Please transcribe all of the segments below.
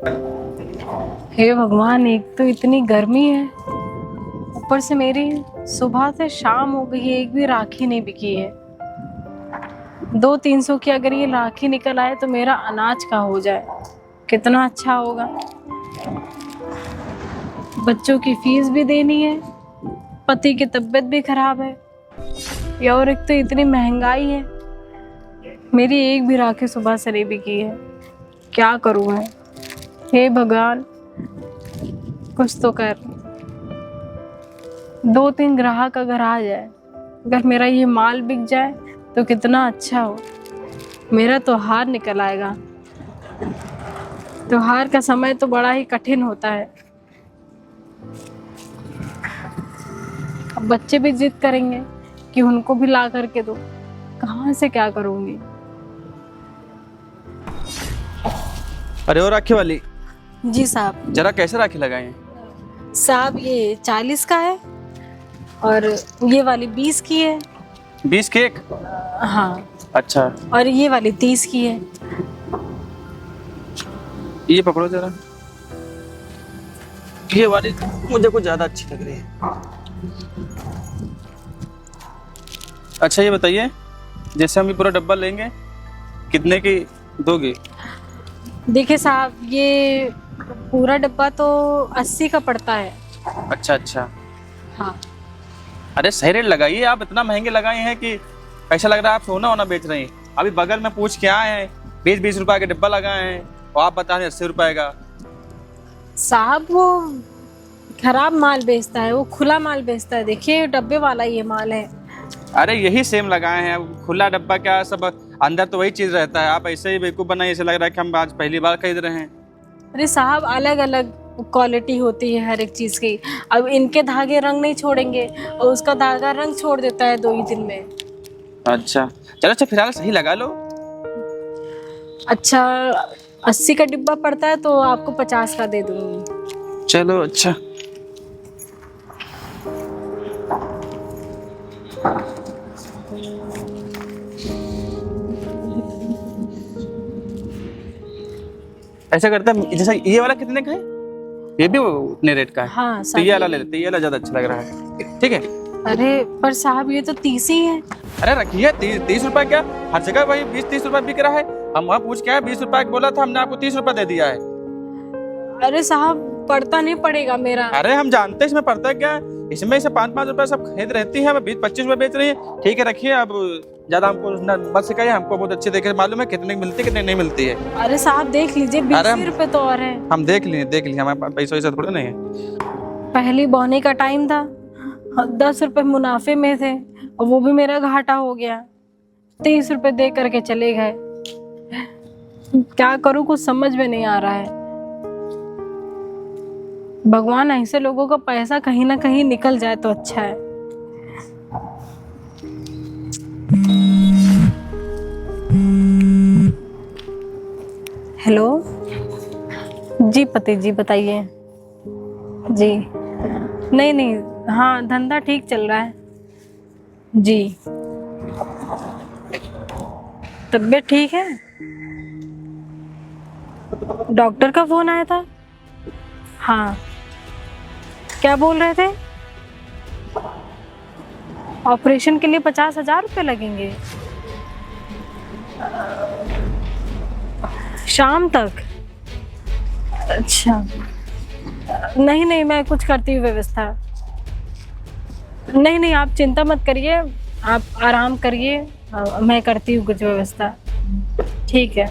हे भगवान, एक तो इतनी गर्मी है, ऊपर से मेरी सुबह से शाम हो गई है, एक भी राखी नहीं बिकी है। 200-300 की अगर ये राखी निकल आए तो मेरा अनाज का हो जाए, कितना अच्छा होगा। बच्चों की फीस भी देनी है, पति की तबीयत भी खराब है, और एक तो इतनी महंगाई है, मेरी एक भी राखी सुबह से नहीं बिकी है। क्या करूँ मैं? हे भगवान, कुछ तो कर। 2-3 ग्राहक अगर आ जाए, अगर मेरा ये माल बिक जाए तो कितना अच्छा हो। मेरा त्योहार निकल आएगा। त्योहार का समय तो बड़ा ही कठिन होता है। अब बच्चे भी जिद करेंगे कि उनको भी ला करके दो, कहाँ से क्या करूँगी। अरे ओ राखी वाली, जी साहब। जरा कैसे राखी लगाए हैं? साहब ये 40 का है और ये वाली 20 की है। 20 की एक? हाँ। अच्छा, और ये वाली 30 की है। ये पकड़ो जरा। ये वाली मुझे कुछ ज्यादा अच्छी लग रही है। अच्छा ये बताइए, जैसे हम ये पूरा डब्बा लेंगे कितने की दोगे? देखिए साहब, ये पूरा डब्बा तो 80 का पड़ता है। अच्छा अच्छा। हाँ। अरे सही रेट लगाइए, आप इतना महंगे लगाए हैं कि ऐसा लग रहा है आप सोना होना बेच रहे हैं। अभी बगल में पूछ के आए हैं, 20-20 रुपए के डिब्बा लगाए हैं और आप बता रहे 80 रुपए का। साहब वो खराब माल बेचता है, वो खुला माल बेचता है। देखिए डब्बे वाला ये माल है। अरे यही सेम लगाए हैं, खुला डब्बा क्या, सब अंदर तो वही चीज रहता है। आप ऐसे ही बेवकूफ बनाइए, ऐसे लग रहा है कि हम आज पहली बार खरीद रहे हैं। अरे साहब, अलग अलग क्वालिटी होती है हर एक चीज़ की। अब इनके धागे रंग नहीं छोड़ेंगे और उसका धागा रंग छोड़ देता है 2 ही दिन में। अच्छा चलो, अच्छा फिलहाल सही लगा लो। अच्छा, 80 का डिब्बा पड़ता है तो आपको 50 का दे दूंगी। चलो अच्छा। ऐसा करता है, जैसा ये वाला कितने का है? ये भी उतने रेट का है? हाँ तो ये वाला ले लेते हैं, ये वाला ज्यादा अच्छा लग रहा है। ठीक है। अरे पर साहब, ये तो 30 ही है। अरे रखिए, 30 रुपए क्या, हर जगह वही 20-30 रुपए बिक रहा है। हम वहाँ पूछ के आए, 20 रुपए बोला था, हमने आपको 30 रुपए दे दिया है। अरे साहब, पड़ता नहीं पड़ेगा मेरा। अरे हम जानते हैं इसमें पड़ता है क्या, इसमें से 5-5 रुपए सब खरीद रहती है, 20-25 रुपए बेच रही है। ठीक है रखिए, अब ज्यादा हमको मत सिखाइए, हमको बहुत अच्छे तरीके से मालूम है कितने की मिलती है कितने नहीं मिलती है। अरे साहब देख लीजिए, 20 रुपए तो और है। हम देख लिए हमारे पास पैसा वैसा थोड़ा नहीं है। पहली बोने का टाइम था, 10 रुपए मुनाफे में थे और वो भी मेरा घाटा हो गया। 30 रुपए दे करके चले गए। क्या करूं, कुछ समझ में नहीं आ रहा है। भगवान, ऐसे लोगों का पैसा कहीं ना कहीं निकल जाए तो अच्छा है। हेलो जी पति जी, बताइए जी। नहीं नहीं, हाँ धंधा ठीक चल रहा है जी। तबीयत ठीक है? डॉक्टर का फोन आया था? हाँ, क्या बोल रहे थे? ऑपरेशन के लिए 50,000 रुपये लगेंगे शाम तक? अच्छा, नहीं नहीं, मैं कुछ करती हूँ व्यवस्था। नहीं नहीं, आप चिंता मत करिए, आप आराम करिए, मैं करती हूँ कुछ व्यवस्था। ठीक है,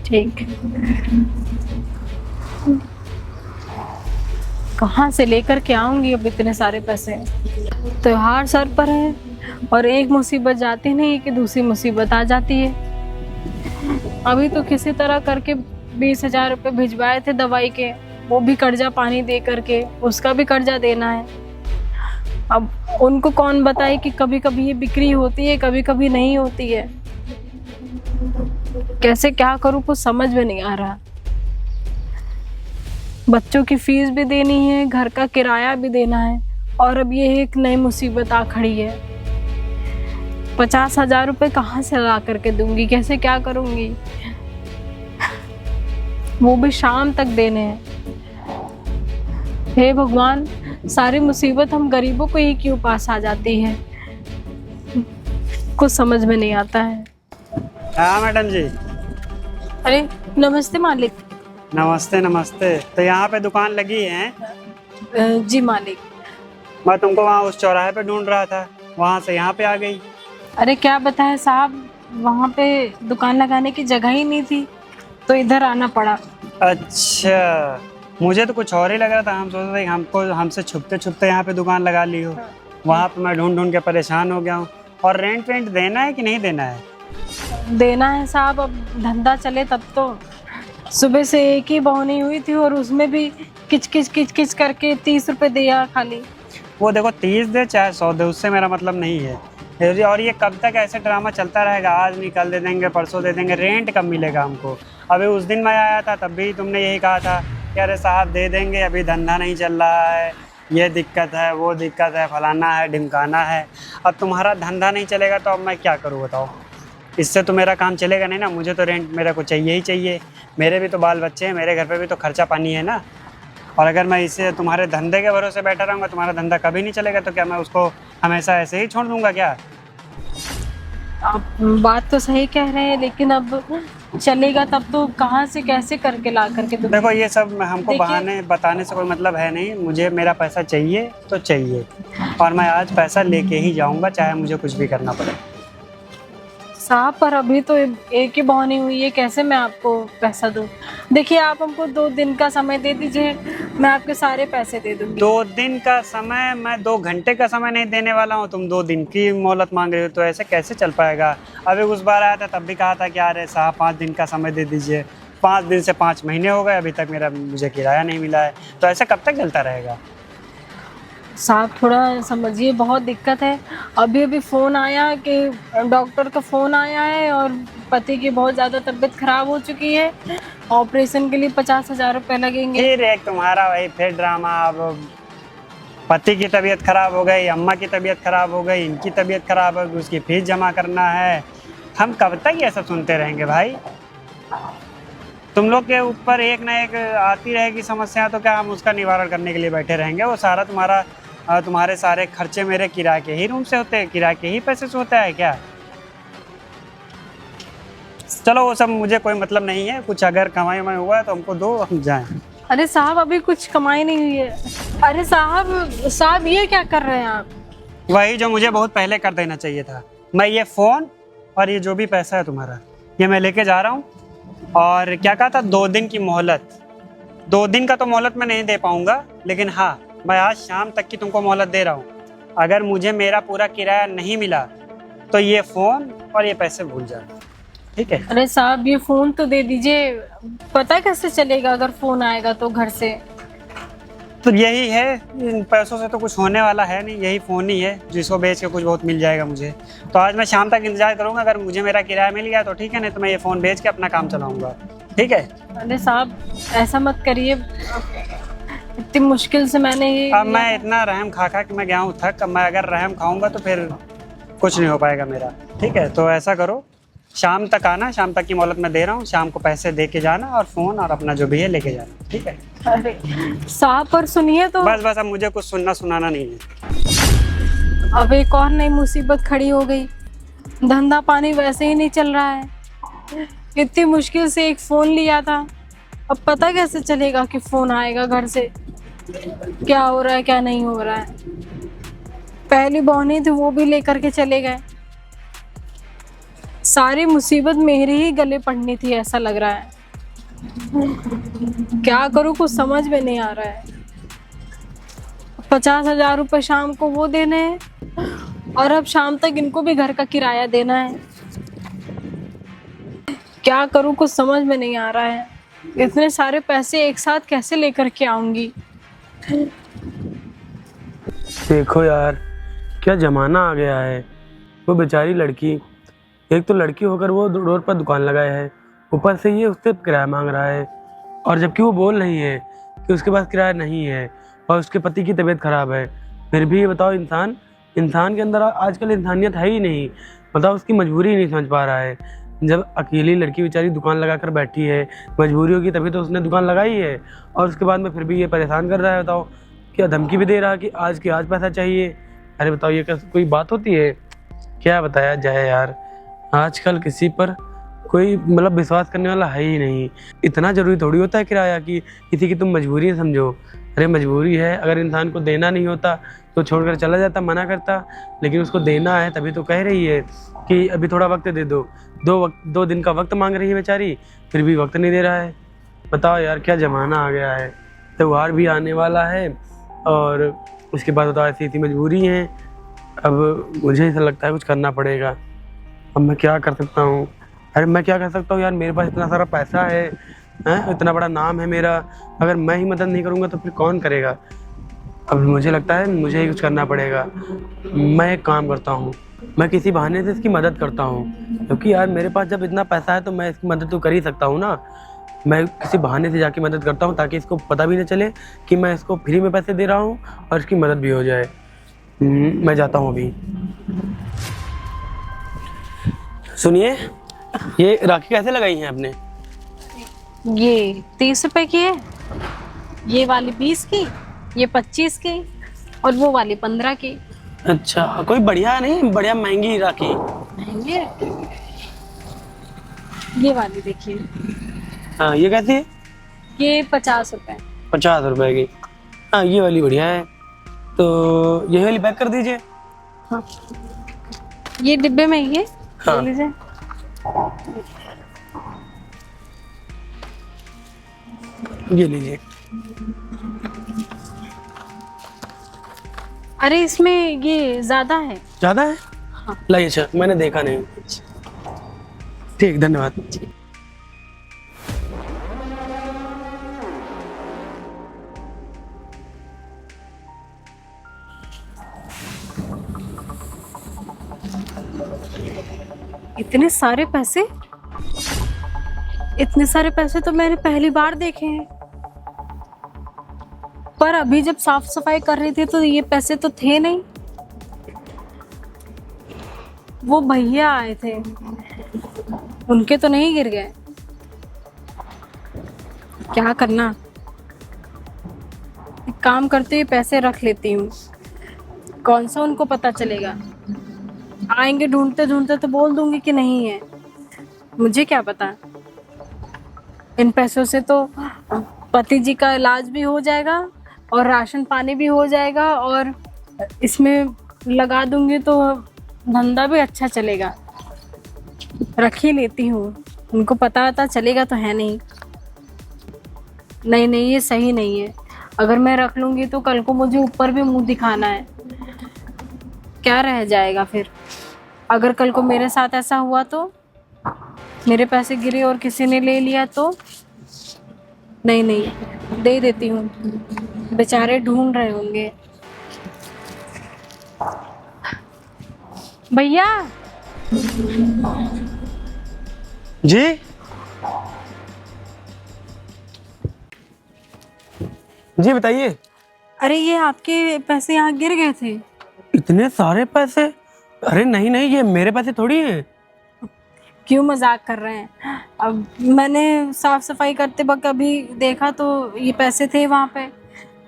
ठीक। कहाँ से लेकर के आऊंगी अब इतने सारे पैसे? त्योहार सर पर है और एक मुसीबत जाती नहीं कि दूसरी मुसीबत आ जाती है। अभी तो किसी तरह करके 20,000 रुपये भिजवाए थे दवाई के, वो भी कर्जा पानी दे करके, उसका भी कर्जा देना है। अब उनको कौन बताए कि कभी कभी ये बिक्री होती है, कभी कभी नहीं होती है। कैसे क्या करूँ, कुछ समझ में नहीं आ रहा। बच्चों की फीस भी देनी है, घर का किराया भी देना है, और अब ये एक नई मुसीबत आ खड़ी है। 50,000 रुपये कहाँ से ला करके दूंगी, कैसे क्या करूंगी? वो भी शाम तक देने हैं। हे भगवान, सारी मुसीबत हम गरीबों को ही क्यों पास आ जाती है, कुछ समझ में नहीं आता है। हाँ मैडम जी। अरे नमस्ते मालिक। नमस्ते नमस्ते। तो यहाँ पे दुकान लगी है? जी मालिक। मैं तुमको वहाँ उस चौराहे पे ढूंढ रहा था, वहाँ से यहाँ पे आ गई। अरे क्या बताएं साहब, वहाँ पे दुकान लगाने की जगह ही नहीं थी तो इधर आना पड़ा। अच्छा, मुझे तो कुछ और ही लग रहा था। हम सोच रहे थे हमको हमसे छुपते छुपते यहाँ पे दुकान लगा ली हो। वहाँ पे मैं ढूंढ ढूंढ के परेशान हो गया हूँ। और रेंट वेंट देना है कि नहीं देना है? देना है साहब, अब धंधा चले तब तो। सुबह से एक ही बोहनी हुई थी और उसमें भी किच किच करके 30 रुपए दिया खाली। वो देखो 30 दे चाहे 100 दे, उससे मेरा मतलब नहीं है। और ये कब तक ऐसे ड्रामा चलता रहेगा? आज नहीं कल दे देंगे, परसों दे देंगे। रेंट कब मिलेगा हमको? अभी उस दिन मैं आया था तब भी तुमने यही कहा था कि अरे साहब दे देंगे, अभी धंधा नहीं चल रहा है, ये दिक्कत है, वो दिक्कत है, फलाना है ढिमकाना है। अब तुम्हारा धंधा नहीं चलेगा तो अब मैं क्या करूँ बताओ? इससे तो मेरा काम चलेगा नहीं ना। मुझे तो रेंट मेरे को चाहिए ही चाहिए। मेरे भी तो बाल बच्चे हैं, मेरे घर पे भी तो खर्चा पानी है ना। और अगर मैं इसे तुम्हारे धंधे के भरोसे बैठा रहूँगा, तुम्हारा धंधा कभी नहीं चलेगा, तो क्या मैं उसको हमेशा ऐसे ही छोड़ दूँगा क्या? आप बात तो सही कह रहे हैं, लेकिन अब चलेगा तब तो कहाँ से कैसे करके ला करके तो। देखो ये सब हमको देखिए- बहाने बताने से कोई मतलब है नहीं। मुझे मेरा पैसा चाहिए तो चाहिए, और मैं आज पैसा लेके ही जाऊँगा, चाहे मुझे कुछ भी करना पड़े। साहब पर अभी तो एक ही बोहनी हुई है, कैसे मैं आपको पैसा दूं? देखिए आप हमको 2 दिन का समय दे दीजिए, मैं आपके सारे पैसे दे दूंगी। 2 दिन का समय? मैं 2 घंटे का समय नहीं देने वाला हूँ। तुम 2 दिन की मोहलत मांग रहे हो, तो ऐसे कैसे चल पाएगा? अभी उस बार आया था तब भी कहा था कि अरे साहब 5 दिन का समय दे दीजिए। 5 दिन से 5 महीने हो गए, अभी तक मुझे किराया नहीं मिला है। तो ऐसे कब तक चलता रहेगा? साहब थोड़ा समझिए, बहुत दिक्कत है। अभी अभी फ़ोन आया कि डॉक्टर का फ़ोन आया है और पति की बहुत ज़्यादा तबीयत खराब हो चुकी है, ऑपरेशन के लिए 50,000 रुपये लगेंगे। फिर एक तुम्हारा वही फिर ड्रामा। अब पति की तबीयत खराब हो गई, अम्मा की तबीयत खराब हो गई, इनकी तबीयत खराब हो गई, उसकी फीस जमा करना है। हम कब तक ये सब सुनते रहेंगे भाई? तुम लोग के ऊपर एक ना एक आती रहेगी समस्या, तो क्या हम उसका निवारण करने के लिए बैठे रहेंगे? वो सारा तुम्हारे सारे खर्चे मेरे किराए के ही रूम से होते हैं, किराए के ही पैसे से होता है क्या? चलो वो सब मुझे कोई मतलब नहीं है। कुछ अगर कमाई वमाई हुआ है तो हमको दो, हम जाएं। अरे साहब अभी कुछ कमाई नहीं हुई है। अरे साहब ये क्या कर रहे हैं आप? वही जो मुझे बहुत पहले कर देना चाहिए था। मैं ये फ़ोन और ये जो भी पैसा है तुम्हारा, ये मैं लेके जा रहा हूँ। और क्या कहा था? 2 दिन की मोहलत। 2 दिन का तो मोहलत मैं नहीं दे पाऊँगा, लेकिन हाँ मैं आज शाम तक की तुमको मोहलत दे रहा हूँ। अगर मुझे मेरा पूरा किराया नहीं मिला तो ये फ़ोन और ये पैसे भूल जाना, ठीक है? अरे साहब ये फ़ोन तो दे दीजिए, पता कैसे चलेगा अगर फ़ोन आएगा तो घर से? तो यही है, इन पैसों से तो कुछ होने वाला है नहीं। यही फ़ोन ही है जिसको बेच के कुछ बहुत मिल जाएगा मुझे। तो आज मैं शाम तक इंतज़ार करूँगा। अगर मुझे मेरा किराया मिल गया तो ठीक है, नहीं तो मैं ये फ़ोन बेच के अपना काम चलाऊँगा, ठीक है? अरे साहब ऐसा मत करिए, इतनी मुश्किल से मैंने ये। अब मैं इतना रहम खा के मैं गया हूँ थक। अब मैं अगर रहम खाऊंगा तो फिर कुछ नहीं हो पाएगा मेरा, ठीक है? तो ऐसा करो, शाम तक आना, शाम तक की मोहलत मैं दे रहा हूँ। शाम को पैसे दे के जाना और फ़ोन और अपना जो भी है लेके जाना, ठीक है? अरे साहब पर सुनिए तो। बस अब मुझे कुछ सुनना सुनाना नहीं है। अब एक और नई मुसीबत खड़ी हो गई, धंधा पानी वैसे ही नहीं चल रहा है। इतनी मुश्किल से एक फ़ोन लिया था, अब पता कैसे चलेगा कि फ़ोन आएगा घर से, क्या हो रहा है क्या नहीं हो रहा है। पहली बहनी थी वो भी लेकर के चले गए। सारी मुसीबत मेरे ही गले पड़नी थी ऐसा लग रहा है। क्या करूँ कुछ समझ में नहीं आ रहा है। 50,000 रुपये शाम को वो देने हैं और अब शाम तक इनको भी घर का किराया देना है। क्या करूँ कुछ समझ में नहीं आ रहा है। इतने सारे पैसे एक साथ कैसे लेकर के आऊंगी। देखो यार क्या ज़माना आ गया है। वो बेचारी लड़की, एक तो लड़की होकर वो रोड पर दुकान लगाए है, ऊपर से ये उससे किराया मांग रहा है। और जबकि वो बोल रही है कि उसके पास किराया नहीं है और उसके पति की तबीयत खराब है, फिर भी ये बताओ इंसान के अंदर आजकल इंसानियत है ही नहीं। बताओ उसकी मजबूरी नहीं समझ पा रहा है। जब अकेली लड़की बेचारी दुकान लगा कर बैठी है, मजबूरी होगी तभी तो उसने दुकान लगाई है, और उसके बाद में फिर भी ये परेशान कर रहा है। बताओ, क्या धमकी भी दे रहा है कि आज के आज पैसा चाहिए। अरे बताओ, ये कोई बात होती है? क्या बताया जाए यार, आजकल किसी पर कोई मतलब विश्वास करने वाला है ही नहीं। इतना ज़रूरी थोड़ी होता है किराया कि किसी की तुम मजबूरी समझो। अरे मजबूरी है, अगर इंसान को देना नहीं होता तो छोड़कर चला जाता, मना करता, लेकिन उसको देना है तभी तो कह रही है कि अभी थोड़ा वक्त दे दो। 2 दिन का वक्त मांग रही है बेचारी, फिर भी वक्त नहीं दे रहा है। बताओ यार, क्या ज़माना आ गया है। त्यौहार भी आने वाला है और उसके बाद बताओ ऐसी मजबूरी है। अब मुझे ऐसा लगता है कुछ करना पड़ेगा। अब मैं क्या कर सकता हूँ? अरे मैं क्या कर सकता हूँ यार, मेरे पास इतना सारा पैसा है, इतना बड़ा नाम है मेरा। अगर मैं ही मदद नहीं करूँगा तो फिर कौन करेगा? अब मुझे लगता है मुझे ही कुछ करना पड़ेगा। मैं एक काम करता हूँ, मैं किसी बहाने से इसकी मदद करता हूँ, क्योंकि यार मेरे पास जब इतना पैसा है तो मैं इसकी मदद तो कर ही सकता हूँ ना। मैं किसी बहाने से जाके मदद करता हूँ ताकि इसको पता भी न चले कि मैं इसको फ्री में पैसे दे रहा हूँ और इसकी मदद भी हो जाए। मैं जाता हूँ अभी। सुनिए, ये राखी कैसे लगाई है आपने? ये 30 रुपए की है, ये वाली 20 की, ये 25 की और वो वाली 15 की। अच्छा, कोई बढ़िया नहीं, बढ़िया महंगी राखी? महंगी है। ये वाली देखिए, हाँ, ये कैसी है? ये 50 रुपए। 50 रुपए की? हाँ, ये वाली बढ़िया है, तो ये वाली पैक कर दीजिए। हाँ, ये डिब्बे में ही है, हाँ। ले लीजिए। ये लीजिए। अरे इसमें ये ज्यादा है। ज़्यादा है? हाँ। लाइए, अच्छा, मैंने देखा नहीं। ठीक, धन्यवाद। इतने सारे पैसे, इतने सारे पैसे तो मैंने पहली बार देखे हैं। पर अभी जब साफ सफाई कर रही थी तो ये पैसे तो थे नहीं। वो भैया आए थे, उनके तो नहीं गिर गए। क्या करना, एक काम करते हुए पैसे रख लेती हूँ, कौन सा उनको पता चलेगा। आएंगे ढूंढते ढूंढते तो बोल दूंगी कि नहीं है, मुझे क्या पता। इन पैसों से तो पति जी का इलाज भी हो जाएगा और राशन पानी भी हो जाएगा, और इसमें लगा दूंगी तो धंधा भी अच्छा चलेगा। रख ही लेती हूँ, उनको पता चलेगा तो है नहीं। नहीं नहीं, ये सही नहीं है। अगर मैं रख लूंगी तो कल को मुझे ऊपर भी मुंह दिखाना है, क्या रह जाएगा फिर। अगर कल को मेरे साथ ऐसा हुआ तो, मेरे पैसे गिरे और किसी ने ले लिया तो। नहीं नहीं, दे देती हूँ, बेचारे ढूंढ रहे होंगे। भैया जी, जी बताइए। अरे ये आपके पैसे यहाँ गिर गए थे। इतने सारे पैसे? अरे नहीं नहीं, ये मेरे पैसे थोड़ी हैं। क्यों मजाक कर रहे हैं? अब मैंने साफ सफाई करते वक्त अभी देखा तो ये पैसे थे वहाँ पे।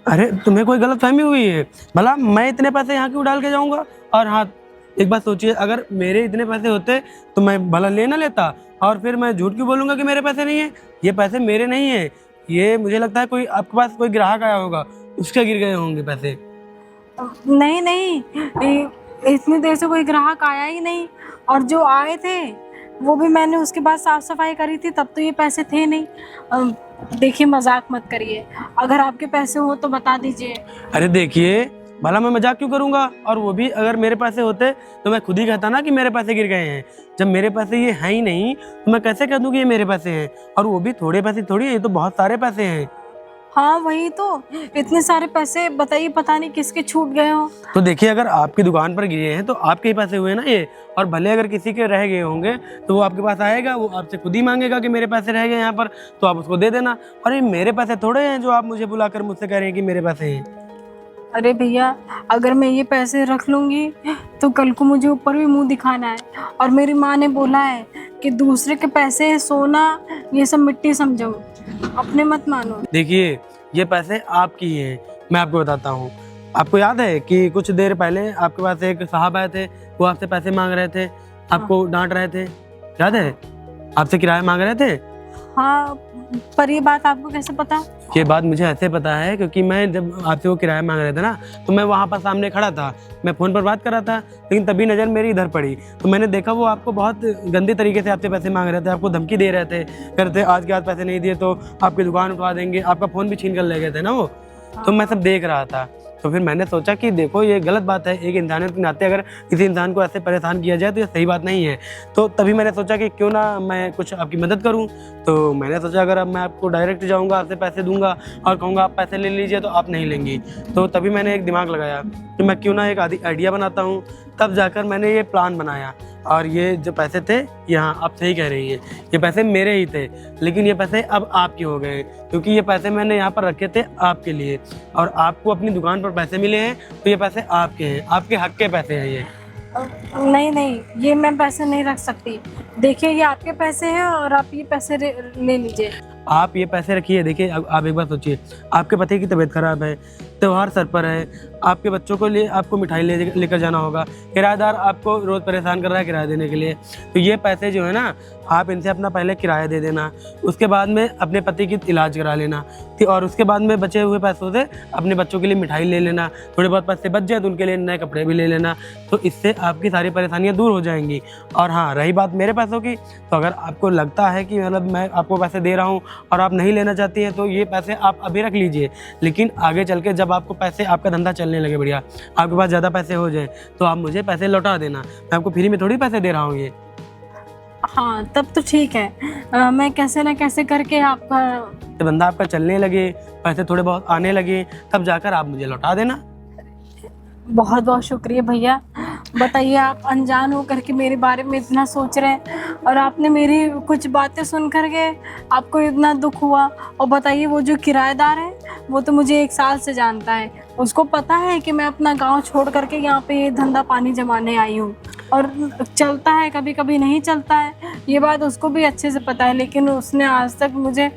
अरे तुम्हें कोई गलतफहमी हुई है, भला मैं इतने पैसे यहाँ क्यों डाल के जाऊँगा? और हाँ, एक बात सोचिए, अगर मेरे इतने पैसे होते तो मैं भला ले ना लेता, और फिर मैं झूठ क्यों बोलूँगा कि मेरे पैसे नहीं है? ये पैसे मेरे नहीं है, ये मुझे लगता है कोई आपके पास कोई ग्राहक आया होगा, उसके गिर गए होंगे पैसे। नहीं नहीं, इतनी देर से कोई ग्राहक आया ही नहीं, और जो आए थे वो भी मैंने उसके बाद साफ सफाई करी थी, तब तो ये पैसे थे नहीं। देखिए मजाक मत करिए, अगर आपके पैसे हो तो बता दीजिए। अरे देखिए, भला मैं मजाक क्यों करूंगा? और वो भी अगर मेरे पैसे होते तो मैं खुद ही कहता ना कि मेरे पैसे गिर गए हैं। जब मेरे पैसे ये हैं ही नहीं तो मैं कैसे कह दूं कि ये मेरे पैसे हैं? और वो भी थोड़े पैसे थोड़ी है, ये तो बहुत सारे पैसे हैं। हाँ वही तो, इतने सारे पैसे बताइए, पता नहीं किसके छूट गए हो। तो देखिए, अगर आपकी दुकान पर गिरे हैं तो आपके ही पैसे हुए ना ये, और भले अगर किसी के रह गए होंगे तो वो आपके पास आएगा, वो आपसे खुद ही मांगेगा कि मेरे पैसे रह गए यहाँ पर, तो आप उसको दे देना। और ये मेरे पैसे थोड़े हैं जो आप मुझे बुलाकर मुझसे कह रहे हैं कि मेरे पैसे हैं। अरे भैया, अगर मैं ये पैसे रख लूंगी तो कल को मुझे ऊपर भी मुंह दिखाना है, और मेरी माँ ने बोला है कि दूसरे के पैसे, सोना, ये सब मिट्टी समझो, अपने मत मानो। देखिए ये पैसे आपकी ही हैं, मैं आपको बताता हूँ। आपको याद है कि कुछ देर पहले आपके पास एक साहब आए थे, वो आपसे पैसे मांग रहे थे, आपको डांट रहे थे, याद है? आपसे किराया मांग रहे थे। हाँ, पर ये बात आपको कैसे पता? ये बात मुझे ऐसे पता है क्योंकि मैं जब आपसे वो किराया मांग रहे थे ना, तो मैं वहाँ पर सामने खड़ा था, मैं फ़ोन पर बात कर रहा था, लेकिन तभी नज़र मेरी इधर पड़ी, तो मैंने देखा वो आपको बहुत गंदे तरीके से आपसे पैसे मांग रहे थे, आपको धमकी दे रहे थे, कहते आज के आज पैसे नहीं दिए तो आपकी दुकान उठवा देंगे, आपका फ़ोन भी छीन कर ले गए थे ना वो। तो मैं सब देख रहा था, तो फिर मैंने सोचा कि देखो ये गलत बात है, एक इंसानियत के नाते अगर किसी इंसान को ऐसे परेशान किया जाए तो ये सही बात नहीं है। तो तभी मैंने सोचा कि क्यों ना मैं कुछ आपकी मदद करूं। तो मैंने सोचा अगर अब मैं आपको डायरेक्ट जाऊंगा, आपसे पैसे दूंगा और कहूँगा आप पैसे ले लीजिए, तो आप नहीं लेंगी। तो तभी मैंने एक दिमाग लगाया कि मैं क्यों ना एक आइडिया बनाता हूँ, तब जाकर मैंने ये प्लान बनाया। और ये जो पैसे थे, यहाँ आप सही कह रही हैं, ये पैसे मेरे ही थे, लेकिन ये पैसे अब आपके हो गए, क्योंकि ये पैसे मैंने यहाँ पर रखे थे आपके लिए, और आपको अपनी दुकान पर पैसे मिले हैं, तो ये पैसे आपके हैं, आपके हक के पैसे हैं ये। नहीं नहीं, ये मैं पैसे नहीं रख सकती। देखिए ये आपके पैसे हैं और आप ये पैसे ले लीजिए। आप ये पैसे रखिए। देखिए अब आप एक बार सोचिए, आपके पति की तबीयत खराब है, त्योहार सर पर है, आपके बच्चों को लिए आपको मिठाई लेकर जाना होगा, किराएदार आपको रोज़ परेशान कर रहा है किराया देने के लिए, तो ये पैसे जो है ना, आप इनसे अपना पहले किराया दे देना, उसके बाद में अपने पति की इलाज करा लेना, और उसके बाद में बचे हुए पैसों से अपने बच्चों के लिए मिठाई ले लेना, थोड़े बहुत पैसे बच जाए तो उनके लिए नए कपड़े भी ले लेना। तो इससे आपकी सारी परेशानियाँ दूर हो जाएंगी। और हाँ, रही बात मेरे पैसों की, तो अगर आपको लगता है कि मतलब मैं आपको पैसे दे रहा हूँ और आप नहीं लेना चाहती हैं, तो ये पैसे आप अभी रख लीजिए, लेकिन आगे चल के जब आपको पैसे, आपका धंधा चलने लगे बढ़िया, आपके पास ज़्यादा पैसे हो जाए, तो आप मुझे पैसे लौटा देना। मैं आपको फ्री में थोड़ी पैसे दे रहा हूँ ये। हाँ तब तो ठीक है। मैं कैसे ना कैसे करके आपका तो धंधा आपका चलने लगे, पैसे थोड़े बहुत आने लगे, तब जाकर आप मुझे लौटा देना। बहुत बहुत शुक्रिया भैया। बताइए, आप अनजान हो करके मेरे बारे में इतना सोच रहे हैं, और आपने मेरी कुछ बातें सुन करके आपको इतना दुख हुआ। और बताइए, वो जो किराएदार है वो तो मुझे 1 साल से जानता है, उसको पता है कि मैं अपना गांव छोड़ करके यहाँ पे ये धंधा पानी जमाने आई हूँ, और चलता है कभी कभी नहीं चलता है, ये बात उसको भी अच्छे से पता है, लेकिन उसने आज तक मुझे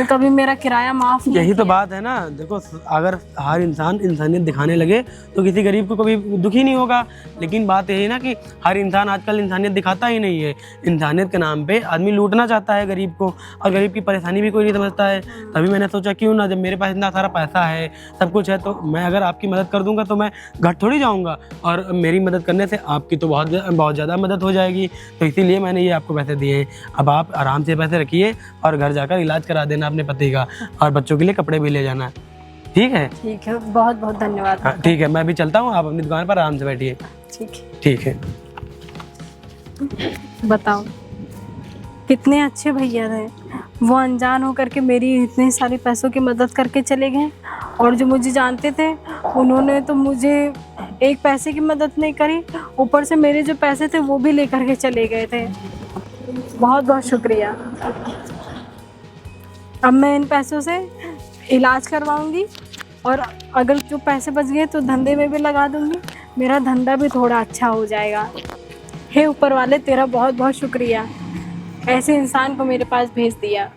कभी मेरा किराया माफ़ नहीं यही तो किया। बात है ना। देखो, अगर हर इंसान इंसानियत दिखाने लगे तो किसी गरीब को कभी दुखी नहीं होगा, लेकिन बात यही ना कि हर इंसान आजकल इंसानियत दिखाता ही नहीं है। इंसानियत के नाम पे आदमी लूटना चाहता है गरीब को, और गरीब की परेशानी भी कोई नहीं समझता है। तभी मैंने सोचा क्यों ना, जब मेरे पास इतना सारा पैसा है, सब कुछ है, तो मैं अगर आपकी मदद कर दूंगा तो मैं घट थोड़ी जाऊंगा, और मेरी मदद करने से आपकी तो बहुत ज़्यादा मदद हो जाएगी। तो इसीलिए मैंने ये आपको पैसे दिए हैं। अब आप आराम से पैसे रखिए और घर जाकर इलाज करा देना अपने पति का, और बच्चों के लिए कपड़े भी ले जाना। ठीक है? ठीक है, बहुत बहुत धन्यवाद। हाँ ठीक है, मैं अभी चलता हूँ, आप अपनी दुकान पर आराम से बैठिए। ठीक है। ठीक है। बताओ, कितने अच्छे भैया थे वो, अनजान होकर के मेरी इतने सारे पैसों की मदद करके चले गए, और जो मुझे जानते थे उन्होंने तो मुझे 1 पैसे की मदद नहीं करी, ऊपर से मेरे जो पैसे थे वो भी लेकर के चले गए थे। बहुत बहुत शुक्रिया। अब मैं इन पैसों से इलाज करवाऊंगी, और अगर जो पैसे बच गए तो धंधे में भी लगा दूंगी, मेरा धंधा भी थोड़ा अच्छा हो जाएगा। हे ऊपर वाले, तेरा बहुत बहुत शुक्रिया, ऐसे इंसान को मेरे पास भेज दिया।